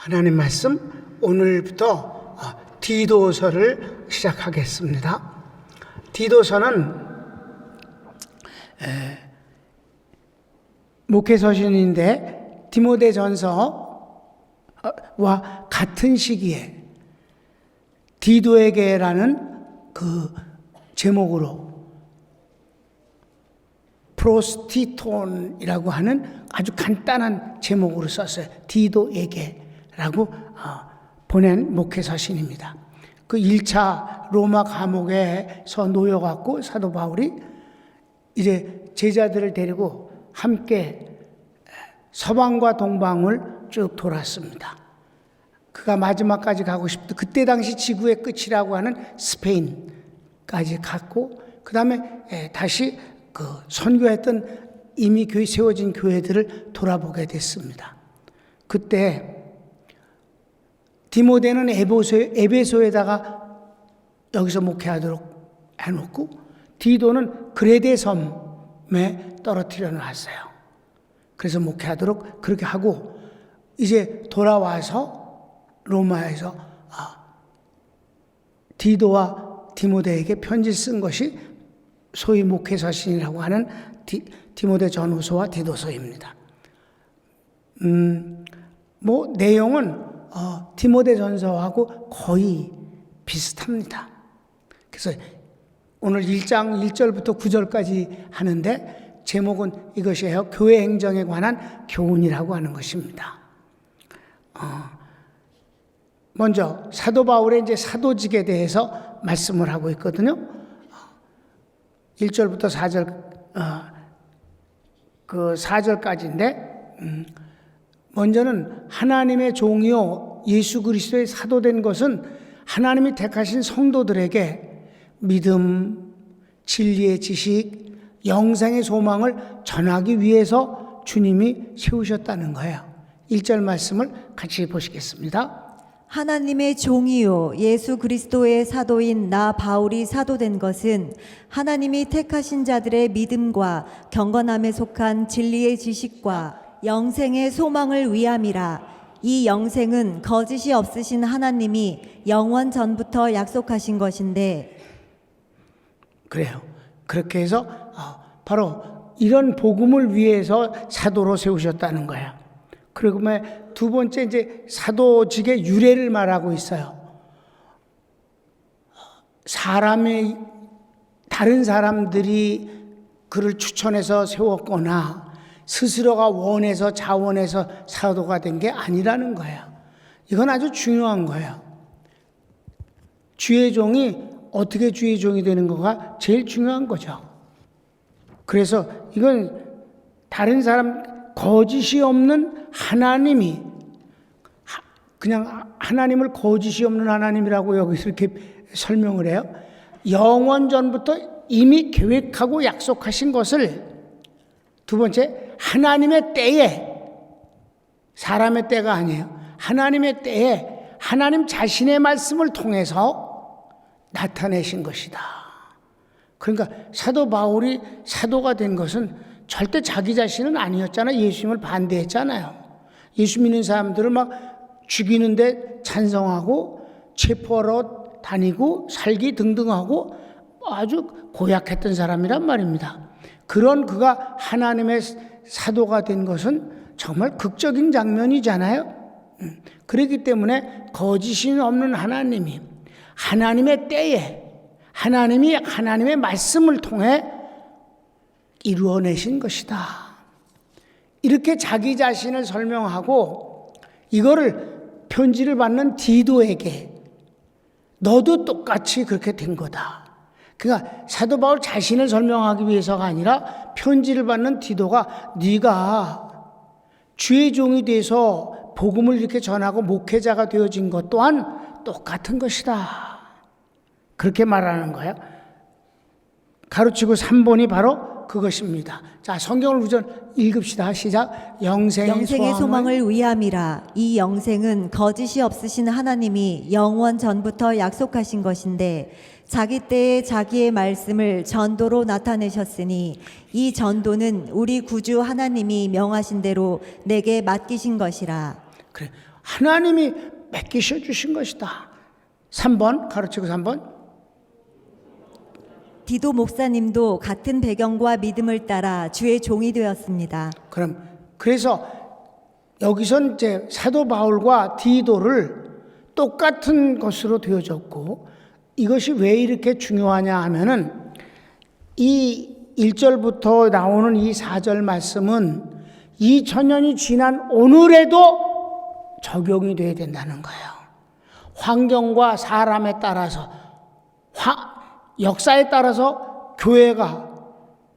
하나님 말씀 오늘부터 디도서를 시작하겠습니다. 디도서는 목회서신인데 디모데전서와 같은 시기에 디도에게라는 그 제목으로 프로스티톤이라고 하는 아주 간단한 제목으로 썼어요. 디도에게라고 보낸 목회서신입니다. 그 1차 로마 감옥에서 놓여갖고 사도 바울이 이제 제자들을 데리고 함께 서방과 동방을 쭉 돌았습니다. 그가 마지막까지 가고 싶다. 그때 당시 지구의 끝이라고 하는 스페인까지 갔고, 그 다음에 다시 그 선교했던 이미 세워진 교회들을 돌아보게 됐습니다. 그때 디모데는 에베소에다가 여기서 목회하도록 해놓고, 디도는 그레데 섬에 떨어뜨려 놨어요. 그래서 목회하도록 그렇게 하고, 이제 돌아와서 로마에서 디도와 디모데에게 편지 쓴 것이 소위 목회서신이라고 하는 디모데 전후서와 디도서입니다. 내용은 디모데 전서하고 거의 비슷합니다. 그래서 오늘 1장 1절부터 9절까지 하는데 제목은 이것이에요. 교회 행정에 관한 교훈이라고 하는 것입니다. 먼저 사도 바울의 이제 사도직에 대해서 말씀을 하고 있거든요. 1절부터 4절, 그 4절까지인데, 먼저는 하나님의 종이요 예수 그리스도의 사도된 것은 하나님이 택하신 성도들에게 믿음, 진리의 지식, 영생의 소망을 전하기 위해서 주님이 세우셨다는 거예요. 1절 말씀을 같이 보시겠습니다. 하나님의 종이요 예수 그리스도의 사도인 나 바울이 사도된 것은 하나님이 택하신 자들의 믿음과 경건함에 속한 진리의 지식과 영생의 소망을 위함이라. 이 영생은 거짓이 없으신 하나님이 영원 전부터 약속하신 것인데. 그래요. 그렇게 해서 바로 이런 복음을 위해서 사도로 세우셨다는 거야. 그리고 두 번째 이제 사도직의 유래를 말하고 있어요. 다른 사람들이 그를 추천해서 세웠거나 스스로가 원해서 자원해서 사도가 된 게 아니라는 거예요. 이건 아주 중요한 거예요. 주의 종이 어떻게 주의 종이 되는 거가 제일 중요한 거죠. 그래서 이건 다른 사람, 거짓이 없는 하나님이, 그냥 하나님을 거짓이 없는 하나님이라고 여기서 이렇게 설명을 해요. 영원 전부터 이미 계획하고 약속하신 것을, 두 번째, 하나님의 때에, 사람의 때가 아니에요. 하나님의 때에 하나님 자신의 말씀을 통해서 나타내신 것이다. 그러니까 사도 바울이 사도가 된 것은 절대 자기 자신은 아니었잖아요. 예수님을 반대했잖아요. 예수 믿는 사람들을 막 죽이는데 찬성하고 체포하러 다니고 살기 등등하고 아주 고약했던 사람이란 말입니다. 그런 그가 하나님의 사도가 된 것은 정말 극적인 장면이잖아요. 그렇기 때문에 거짓이 없는 하나님이 하나님의 때에 하나님이 하나님의 말씀을 통해 이루어내신 것이다. 이렇게 자기 자신을 설명하고 이거를 편지를 받는 디도에게 너도 똑같이 그렇게 된 거다. 그러니까 사도 바울 자신을 설명하기 위해서가 아니라 편지를 받는 디도가 네가 주의 종이 돼서 복음을 이렇게 전하고 목회자가 되어진 것 또한 똑같은 것이다. 그렇게 말하는 거예요. 가로치고 3번이 바로 그것입니다. 자, 성경을 우선 읽읍시다. 시작. 영생의 소망을 위함이라. 이 영생은 거짓이 없으신 하나님이 영원 전부터 약속하신 것인데 자기 때에 자기의 말씀을 전도로 나타내셨으니 이 전도는 우리 구주 하나님이 명하신 대로 내게 맡기신 것이라. 그래, 하나님이 맡기셔 주신 것이다. 3번 가르치고 3번. 디도 목사님도 같은 배경과 믿음을 따라 주의 종이 되었습니다. 그래서 여기선 이제 사도 바울과 디도를 똑같은 것으로 되어졌고, 이것이 왜 이렇게 중요하냐 하면은 이 1절부터 나오는 이 4절 말씀은 2000년이 지난 오늘에도 적용이 돼야 된다는 거예요. 환경과 사람에 따라서, 역사에 따라서 교회가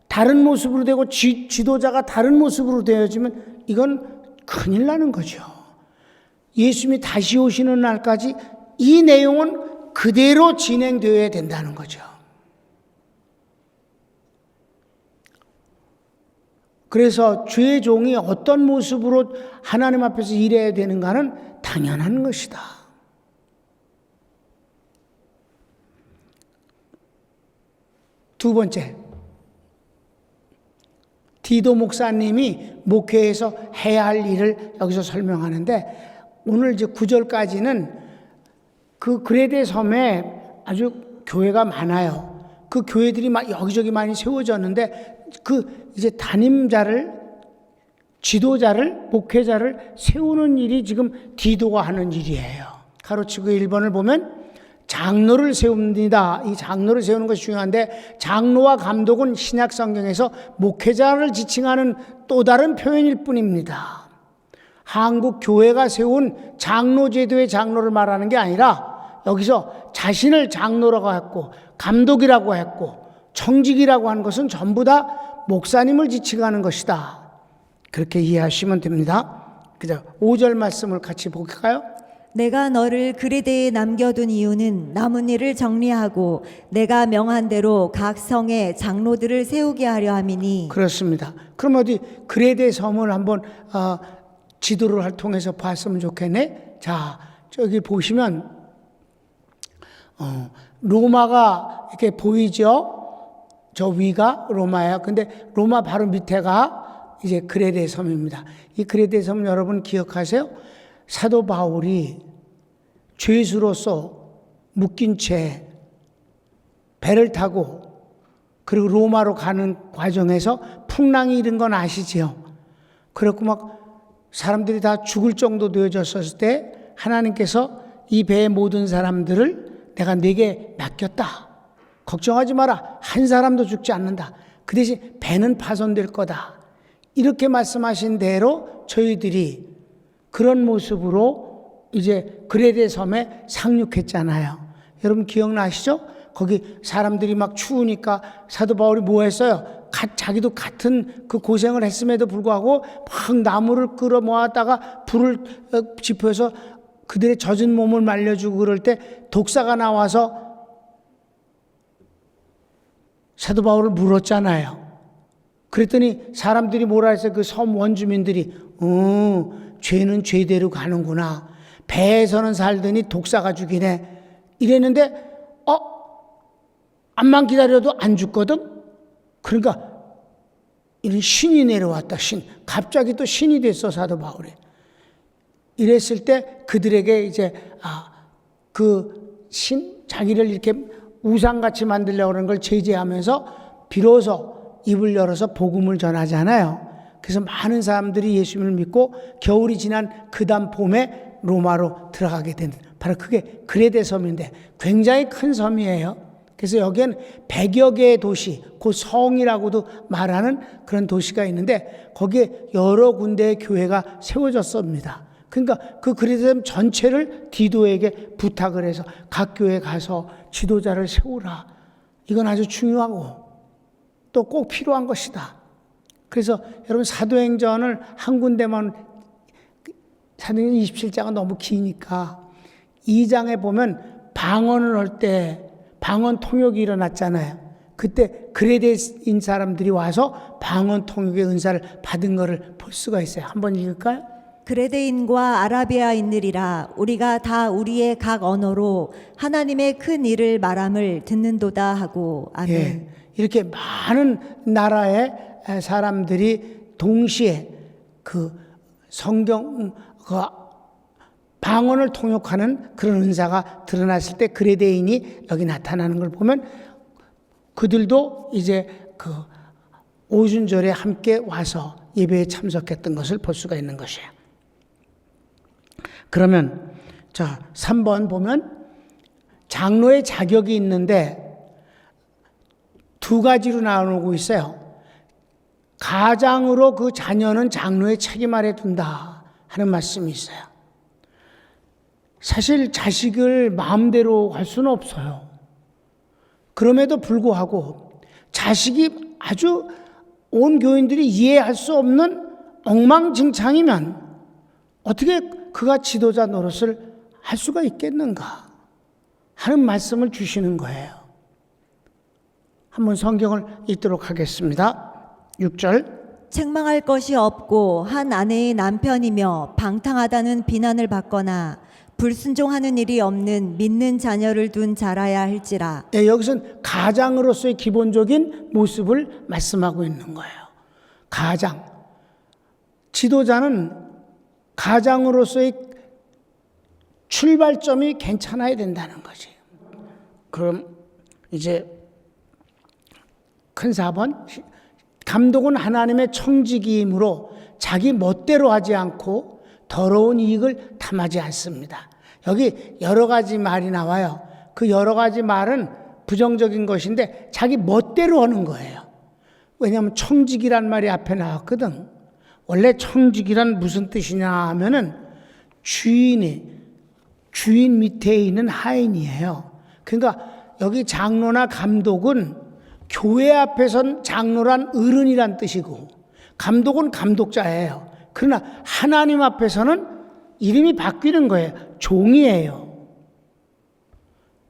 다른 모습으로 되고 지도자가 다른 모습으로 되어지면 이건 큰일 나는 거죠. 예수님이 다시 오시는 날까지 이 내용은 그대로 진행되어야 된다는 거죠. 그래서 주의 종이 어떤 모습으로 하나님 앞에서 일해야 되는가는 당연한 것이다. 두 번째, 디도 목사님이 목회에서 해야 할 일을 여기서 설명하는데, 오늘 이제 9절까지는 그 그레데 섬에 아주 교회가 많아요. 그 교회들이 막 여기저기 많이 세워졌는데, 그 이제 담임자를, 지도자를, 목회자를 세우는 일이 지금 디도가 하는 일이에요. 가로치고 1번을 보면 장로를 세웁니다. 이 장로를 세우는 것이 중요한데, 장로와 감독은 신약 성경에서 목회자를 지칭하는 또 다른 표현일 뿐입니다. 한국 교회가 세운 장로 제도의 장로를 말하는 게 아니라, 여기서 자신을 장로라고 했고 감독이라고 했고 청직이라고 하는 것은 전부 다 목사님을 지칭하는 것이다. 그렇게 이해하시면 됩니다. 그죠? 5절 말씀을 같이 볼까요? 내가 너를 그레데에 남겨둔 이유는 남은 일을 정리하고 내가 명한 대로 각 성에 장로들을 세우게 하려 함이니. 그렇습니다. 그럼 어디 그레데 섬을 한번 지도를 통해서 봤으면 좋겠네. 자, 저기 보시면 로마가 이렇게 보이죠? 저 위가 로마예요. 근데 로마 바로 밑에가 이제 그레데 섬입니다. 이 그레데 섬 여러분 기억하세요? 사도 바울이 죄수로서 묶인 채 배를 타고 그리고 로마로 가는 과정에서 풍랑이 일은 건 아시지요? 그렇고 막 사람들이 다 죽을 정도 되어졌을 때 하나님께서 이 배의 모든 사람들을 내가 네게 맡겼다. 걱정하지 마라. 한 사람도 죽지 않는다. 그 대신 배는 파손될 거다. 이렇게 말씀하신 대로 저희들이 그런 모습으로 이제 그레데 섬에 상륙했잖아요. 여러분 기억나시죠? 거기 사람들이 막 추우니까 사도 바울이 뭐 했어요? 자기도 같은 그 고생을 했음에도 불구하고 막 나무를 끌어 모았다가 불을 지펴서 그들의 젖은 몸을 말려주고 그럴 때 독사가 나와서 사도 바울을 물었잖아요. 그랬더니 사람들이 뭐라 했어요? 그 섬 원주민들이 죄는 죄대로 가는구나. 배에서는 살더니 독사가 죽이네. 이랬는데 암만 기다려도 안 죽거든. 그러니까 이런 신이 내려왔다. 신. 갑자기 또 신이 됐어 사도 바울이. 이랬을 때 그들에게 이제 그 신 자기를 이렇게 우상같이 만들려고 하는 걸 제재하면서 비로소 입을 열어서 복음을 전하잖아요. 그래서 많은 사람들이 예수님을 믿고 겨울이 지난 그 다음 봄에 로마로 들어가게 된, 바로 그게 그레데 섬인데 굉장히 큰 섬이에요. 그래서 여기엔 100여 개의 도시, 곧 성이라고도 말하는 그런 도시가 있는데 거기에 여러 군데의 교회가 세워졌습니다. 그러니까 그 그레데 섬 전체를 디도에게 부탁을 해서 각 교회에 가서 지도자를 세우라. 이건 아주 중요하고 또 꼭 필요한 것이다. 그래서 여러분 사도행전을 한 군데만, 사도행전 27장은 너무 기니까 2장에 보면 방언을 할 때 방언 통역이 일어났잖아요. 그때 그레데인 사람들이 와서 방언 통역의 은사를 받은 것을 볼 수가 있어요. 한번 읽을까요? 그레데인과 아라비아인들이라 우리가 다 우리의 각 언어로 하나님의 큰 일을 말함을 듣는도다 하고. 아멘. 예, 이렇게 많은 나라의 사람들이 동시에 그 성경 망언을 통역하는 그런 은사가 드러났을 때 그레데인이 여기 나타나는 걸 보면 그들도 이제 그 오순절에 함께 와서 예배에 참석했던 것을 볼 수가 있는 것이에요. 그러면 자 3번 보면 장로의 자격이 있는데 두 가지로 나누고 있어요. 가장으로 그 자녀는 장로의 책임 아래 둔다 하는 말씀이 있어요. 사실 자식을 마음대로 할 수는 없어요. 그럼에도 불구하고 자식이 아주 온 교인들이 이해할 수 없는 엉망진창이면 어떻게 그가 지도자 노릇을 할 수가 있겠는가 하는 말씀을 주시는 거예요. 한번 성경을 읽도록 하겠습니다. 6절. 책망할 것이 없고 한 아내의 남편이며 방탕하다는 비난을 받거나 불순종하는 일이 없는 믿는 자녀를 둔 자라야 할지라. 네, 여기서는 가장으로서의 기본적인 모습을 말씀하고 있는 거예요. 가장. 지도자는 가장으로서의 출발점이 괜찮아야 된다는 거지. 그럼 이제 큰 4번. 감독은 하나님의 청지기이므로 자기 멋대로 하지 않고 더러운 이익을 탐하지 않습니다. 여기 여러 가지 말이 나와요. 그 여러 가지 말은 부정적인 것인데 자기 멋대로 하는 거예요. 왜냐하면 청지기란 말이 앞에 나왔거든. 원래 청지기란 무슨 뜻이냐 하면은 주인 밑에 있는 하인이에요. 그러니까 여기 장로나 감독은 교회 앞에선 장로란 어른이란 뜻이고 감독은 감독자예요. 그러나 하나님 앞에서는 이름이 바뀌는 거예요. 종이에요.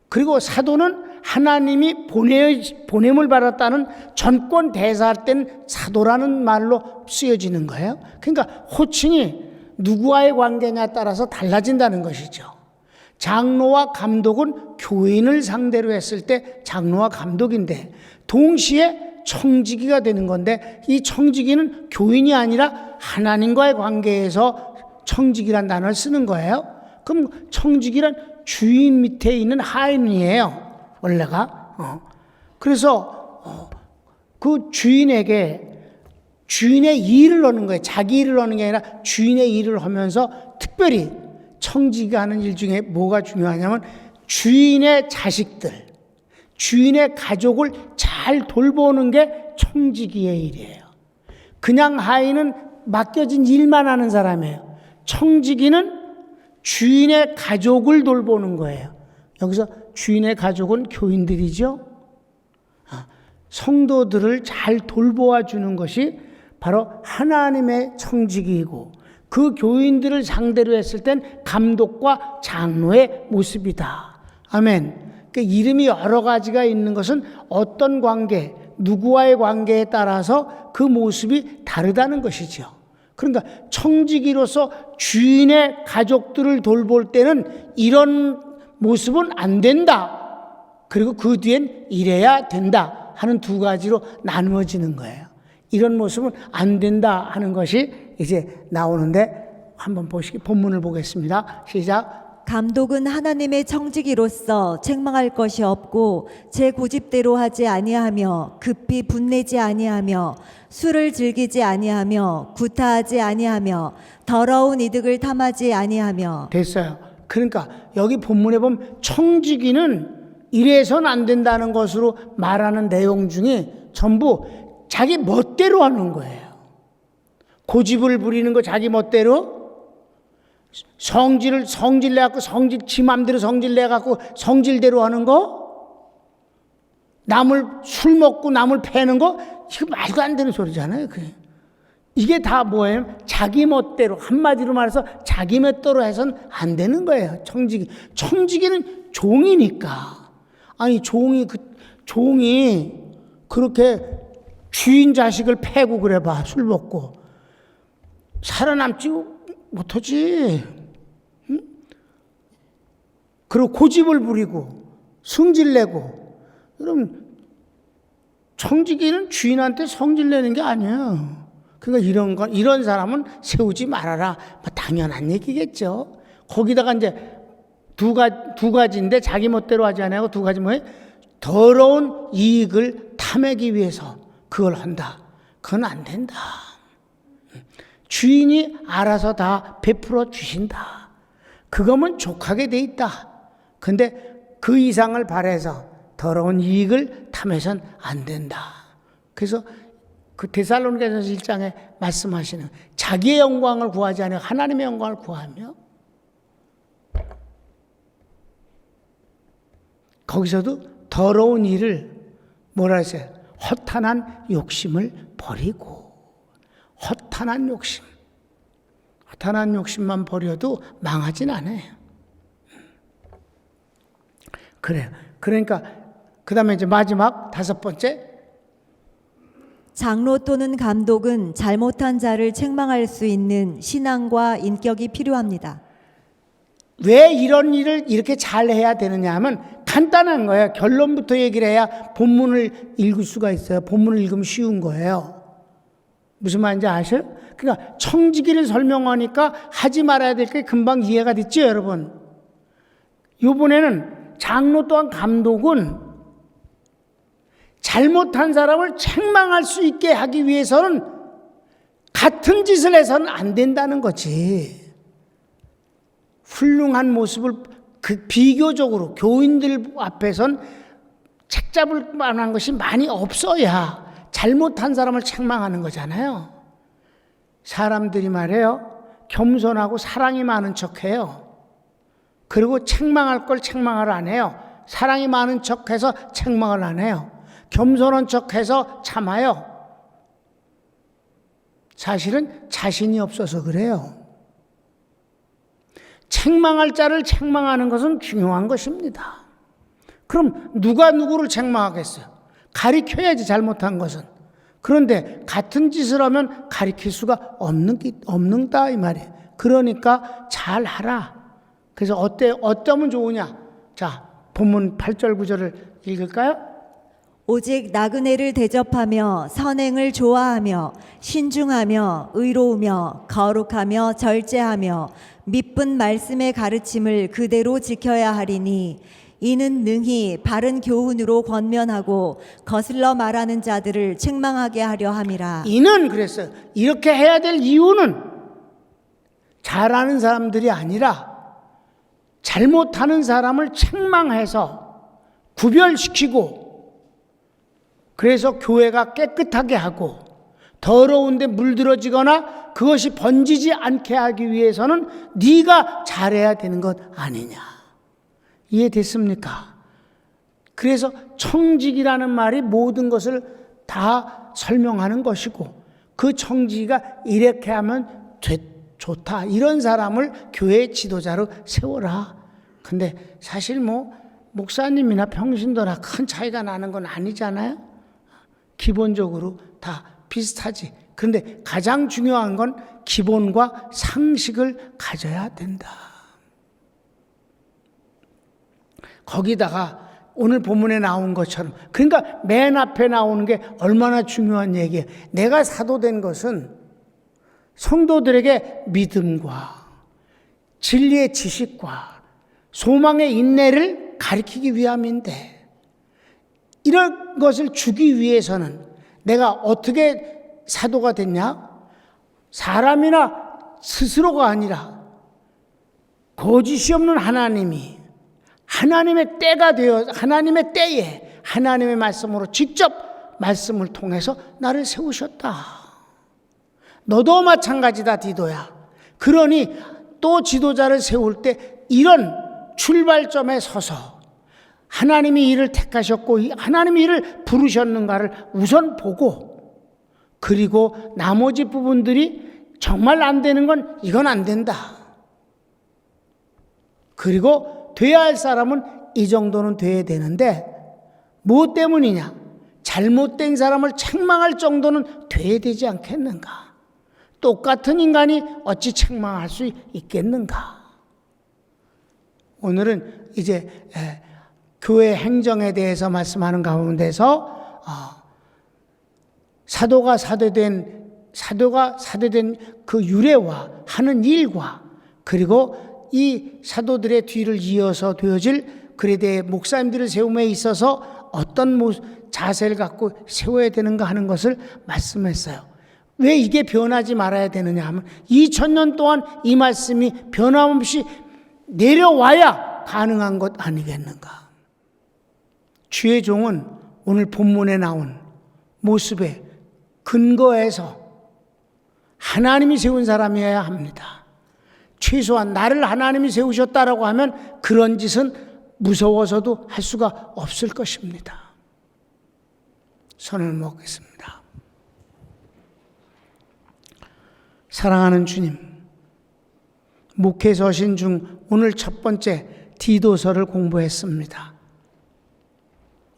그리고 사도는 하나님이 보냄을 받았다는 전권 대사할 땐 사도라는 말로 쓰여지는 거예요. 그러니까 호칭이 누구와의 관계냐에 따라서 달라진다는 것이죠. 장로와 감독은 교인을 상대로 했을 때 장로와 감독인데 동시에 청지기가 되는 건데 이 청지기는 교인이 아니라 하나님과의 관계에서 청지기란 단어를 쓰는 거예요. 그럼 청지기란 주인 밑에 있는 하인이에요. 원래가. 그래서 그 주인에게 주인의 일을 하는 거예요. 자기 일을 하는 게 아니라 주인의 일을 하면서 특별히 청지기가 하는 일 중에 뭐가 중요하냐면 주인의 자식들, 주인의 가족을 잘 돌보는 게 청지기의 일이에요. 그냥 하인은 맡겨진 일만 하는 사람이에요. 청지기는 주인의 가족을 돌보는 거예요. 여기서 주인의 가족은 교인들이죠. 성도들을 잘 돌보아 주는 것이 바로 하나님의 청지기이고 그 교인들을 상대로 했을 땐 감독과 장로의 모습이다. 아멘. 그 이름이 여러 가지가 있는 것은 어떤 관계, 누구와의 관계에 따라서 그 모습이 다르다는 것이죠. 그러니까 청지기로서 주인의 가족들을 돌볼 때는 이런 모습은 안 된다. 그리고 그 뒤엔 이래야 된다 하는 두 가지로 나누어지는 거예요. 이런 모습은 안 된다 하는 것이 이제 나오는데 한번 본문을 보겠습니다. 시작. 감독은 하나님의 청지기로서 책망할 것이 없고 제 고집대로 하지 아니하며 급히 분내지 아니하며 술을 즐기지 아니하며 구타하지 아니하며 더러운 이득을 탐하지 아니하며. 됐어요. 그러니까 여기 본문에 보면 청지기는 이래선 안 된다는 것으로 말하는 내용 중에 전부 자기 멋대로 하는 거예요. 고집을 부리는 거 자기 멋대로, 성질 내갖고 지 맘대로 성질 내갖고 성질대로 하는 거, 남을 술 먹고 남을 패는 거, 이거 말도 안 되는 소리잖아요. 이게 다 뭐예요? 자기 멋대로, 한마디로 말해서 자기 멋대로 해서는 안 되는 거예요. 청지기는 종이니까. 아니 종이 그렇게 주인 자식을 패고 그래 봐. 술 먹고 살아남지 못하지. 응? 그리고 고집을 부리고 성질내고. 그럼 청지기는 주인한테 성질내는 게 아니에요. 그러니까 이런 사람은 세우지 말아라. 뭐 당연한 얘기겠죠. 거기다가 이제 두 가지인데 자기 멋대로 하지 않고 두 가지 뭐예요? 더러운 이익을 탐하기 위해서 그걸 한다. 그건 안 된다. 주인이 알아서 다 베풀어 주신다. 그거면 족하게 돼 있다. 근데 그 이상을 바라서 더러운 이익을 탐해선 안 된다. 그래서 그 데살로니가전서 1장에 말씀하시는 자기의 영광을 구하지 않으며 하나님의 영광을 구하며 거기서도 더러운 일을 뭐라 했어요? 허탄한 욕심을 버리고 허탄한 욕심만 버려도 망하진 않아요. 그래요. 그러니까 그 다음에 이제 마지막 5번째 장로 또는 감독은 잘못한 자를 책망할 수 있는 신앙과 인격이 필요합니다. 왜 이런 일을 이렇게 잘 해야 되느냐 하면 간단한 거예요. 결론부터 얘기를 해야 본문을 읽을 수가 있어요. 본문을 읽으면 쉬운 거예요. 무슨 말인지 아셔요? 그러니까 청지기를 설명하니까 하지 말아야 될 게 금방 이해가 됐죠, 여러분? 이번에는 장로 또한 감독은 잘못한 사람을 책망할 수 있게 하기 위해서는 같은 짓을 해서는 안 된다는 거지. 훌륭한 모습을 비교적으로 교인들 앞에선 책 잡을 만한 것이 많이 없어야 잘못한 사람을 책망하는 거잖아요. 사람들이 말해요. 겸손하고 사랑이 많은 척해요. 그리고 책망할 걸 책망을 안 해요. 사랑이 많은 척해서 책망을 안 해요. 겸손한 척해서 참아요. 사실은 자신이 없어서 그래요. 책망할 자를 책망하는 것은 중요한 것입니다. 그럼 누가 누구를 책망하겠어요? 가리켜야지 잘못한 것은. 그런데 같은 짓을 하면 가리킬 수가 없는다 이 말이에요. 그러니까 잘하라. 그래서 어쩌면 좋으냐? 자, 본문 8절 9절을 읽을까요? 오직 나그네를 대접하며 선행을 좋아하며 신중하며 의로우며 거룩하며 절제하며 미쁜 말씀의 가르침을 그대로 지켜야 하리니 이는 능히 바른 교훈으로 권면하고 거슬러 말하는 자들을 책망하게 하려 함이라. 이는 그랬어요. 이렇게 해야 될 이유는 잘하는 사람들이 아니라 잘못하는 사람을 책망해서 구별시키고 그래서 교회가 깨끗하게 하고 더러운데 물들어지거나 그것이 번지지 않게 하기 위해서는 네가 잘해야 되는 것 아니냐. 이해됐습니까? 그래서 청직이라는 말이 모든 것을 다 설명하는 것이고 그 청지기가 이렇게 하면 좋다. 이런 사람을 교회의 지도자로 세워라. 근데 사실 목사님이나 평신도나 큰 차이가 나는 건 아니잖아요. 기본적으로 다 비슷하지. 그런데 가장 중요한 건 기본과 상식을 가져야 된다. 거기다가 오늘 본문에 나온 것처럼 그러니까 맨 앞에 나오는 게 얼마나 중요한 얘기예요. 내가 사도된 것은 성도들에게 믿음과 진리의 지식과 소망의 인내를 가리키기 위함인데 이런 것을 주기 위해서는 내가 어떻게 사도가 됐냐? 사람이나 스스로가 아니라 거짓이 없는 하나님이 하나님의 때가 되어 하나님의 때에 하나님의 말씀으로 직접 말씀을 통해서 나를 세우셨다. 너도 마찬가지다 디도야. 그러니 또 지도자를 세울 때 이런 출발점에 서서 하나님이 이를 택하셨고 하나님이 이를 부르셨는가를 우선 보고 그리고 나머지 부분들이 정말 안 되는 건 이건 안 된다. 그리고 돼야 할 사람은 이 정도는 돼야 되는데 뭐 때문이냐? 잘못된 사람을 책망할 정도는 돼야 되지 않겠는가? 똑같은 인간이 어찌 책망할 수 있겠는가? 오늘은 이제 교회 행정에 대해서 말씀하는 가운데서 사도가 사도된 그 유래와 하는 일과 그리고 이 사도들의 뒤를 이어서 되어질 그레데 목사님들을 세움에 있어서 어떤 자세를 갖고 세워야 되는가 하는 것을 말씀했어요. 왜 이게 변하지 말아야 되느냐 하면 2000년 동안 이 말씀이 변함없이 내려와야 가능한 것 아니겠는가. 주의 종은 오늘 본문에 나온 모습에 근거해서 하나님이 세운 사람이어야 합니다. 최소한 나를 하나님이 세우셨다라고 하면 그런 짓은 무서워서도 할 수가 없을 것입니다. 손을 먹겠습니다. 사랑하는 주님, 목회 서신 중 오늘 첫 번째 디도서를 공부했습니다.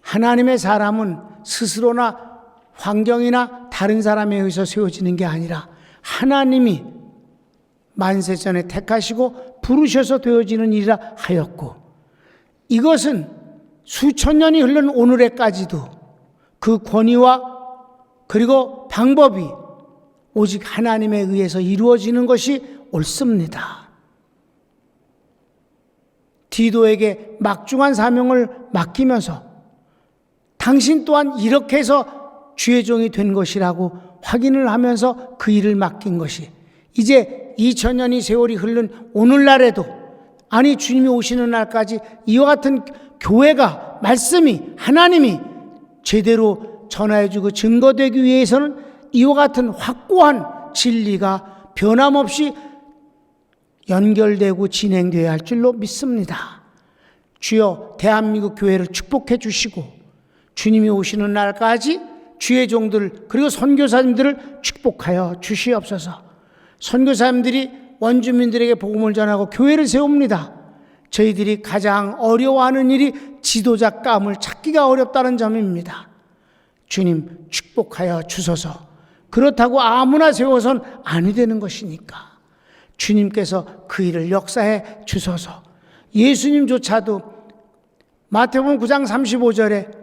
하나님의 사람은 스스로나 환경이나 다른 사람에 의해서 세워지는 게 아니라 하나님이 만세전에 택하시고 부르셔서 되어지는 일이라 하였고, 이것은 수천 년이 흐른 오늘에까지도 그 권위와 그리고 방법이 오직 하나님에 의해서 이루어지는 것이 옳습니다. 디도에게 막중한 사명을 맡기면서 당신 또한 이렇게 해서 주의 종이 된 것이라고 확인을 하면서 그 일을 맡긴 것이 이제 2000년이 세월이 흐른 오늘날에도, 아니 주님이 오시는 날까지 이와 같은 교회가, 말씀이, 하나님이 제대로 전하여주고 증거되기 위해서는 이와 같은 확고한 진리가 변함없이 연결되고 진행되어야 할 줄로 믿습니다. 주여, 대한민국 교회를 축복해 주시고 주님이 오시는 날까지 주의 종들 그리고 선교사님들을 축복하여 주시옵소서. 선교사님들이 원주민들에게 복음을 전하고 교회를 세웁니다. 저희들이 가장 어려워하는 일이 지도자감을 찾기가 어렵다는 점입니다. 주님 축복하여 주소서. 그렇다고 아무나 세워선 아니 되는 것이니까 주님께서 그 일을 역사해 주소서. 예수님조차도 마태복음 9장 35절에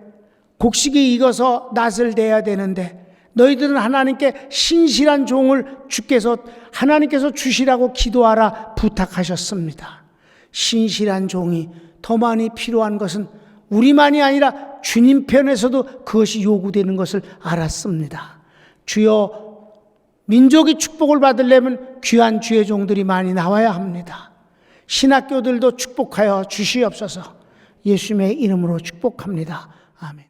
곡식이 익어서 낫을 대야 되는데 너희들은 하나님께 신실한 종을 주께서 하나님께서 주시라고 기도하라 부탁하셨습니다. 신실한 종이 더 많이 필요한 것은 우리만이 아니라 주님 편에서도 그것이 요구되는 것을 알았습니다. 주여, 민족이 축복을 받으려면 귀한 주의 종들이 많이 나와야 합니다. 신학교들도 축복하여 주시옵소서. 예수님의 이름으로 축복합니다. 아멘.